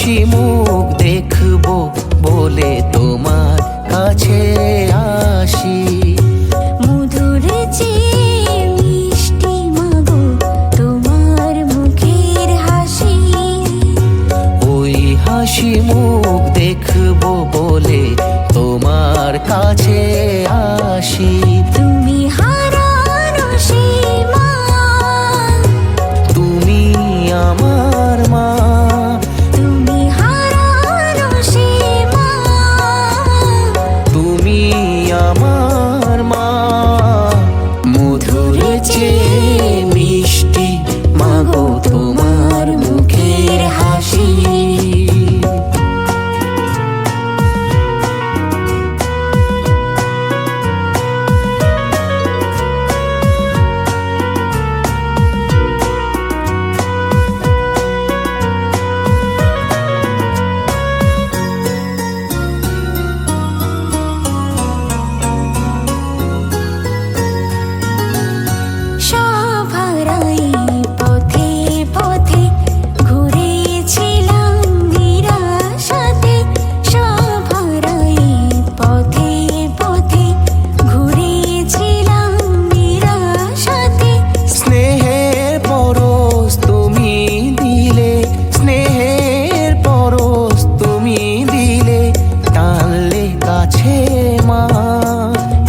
হাসি মুখ দেখবো বলে তোমার কাছে আসি। মধুর চেয়ে মিষ্টি মাগো তোমার মুখের হাসি। ওই হাসি মুখ দেখবো বলে তোমার কাছে আসি। তুমি হারানো সেই মা, তুমি আমার মা। তুমি হারানো সেই মা, তুমি আমার মা। মধুর চেয়ে মিষ্টি মাগো তোমার মুখের হাসি। সভারাই পথে পথে ঘুরেছিলাম নিরাশাতে। সভারাই পথে পথে ঘুরেছিলাম নিরাশাতে। স্নেহের পরশ তুমি দিলে, স্নেহের পরশ তুমি দিলে, টানলে কাছে মা।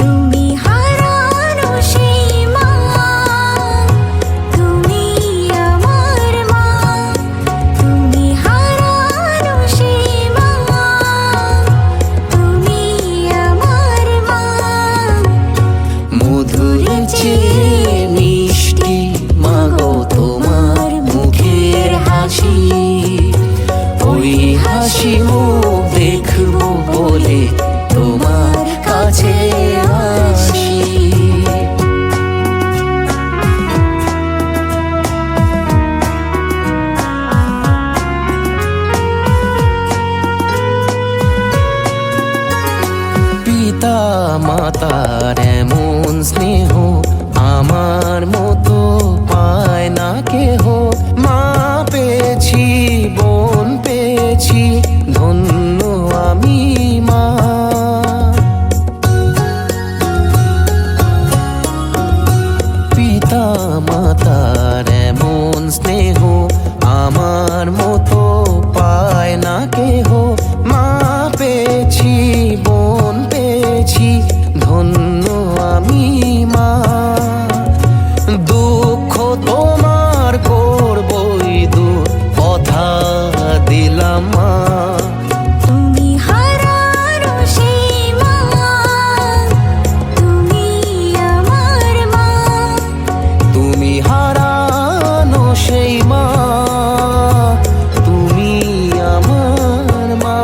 তুমি হারানো সেই মা, তুমি আমার মা। তুমি হারানো সেই মা, তুমি আমার মা। মধুর চেয়ে মিষ্টি মাগো তোমার মুখের হাসি। ওই হাসি মুখ দেখবো বলে তোমার কাছে আসি। পিতা মাতার এমন স্নেহ আমার মতো পায় না কেহ। মা পেয়েছি, বোন পেয়েছি, ধন্য আমি মা। পিতা মাতার এমন স্নেহ আমার মতো পায় না কেহ। মা পেয়েছি, বোন পেয়েছি, ধন্য আমি মা। দুঃখ তোমার করবই দূর, কথা দিলাম মা। তুমি হারানো সেই মা, তুমি আমার মা। তুমি হারানো সেই মা, তুমি আমার মা।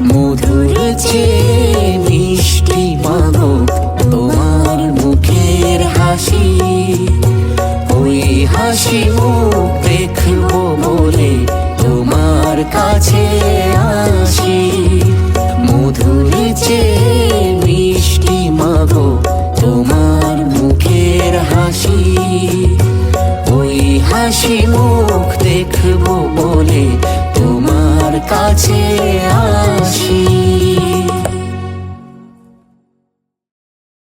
মধুর চেয়ে মিষ্টি মাগো তোমার মুখের হাসি। ওই হাসি মুখ দেখবো বলে তোমার কাছে আসি। মধুর চেয়ে মিষ্টি মাগো তোমার মুখের হাসি। ওই হাসি মুখ দেখবো বলে তোমার কাছে আসি।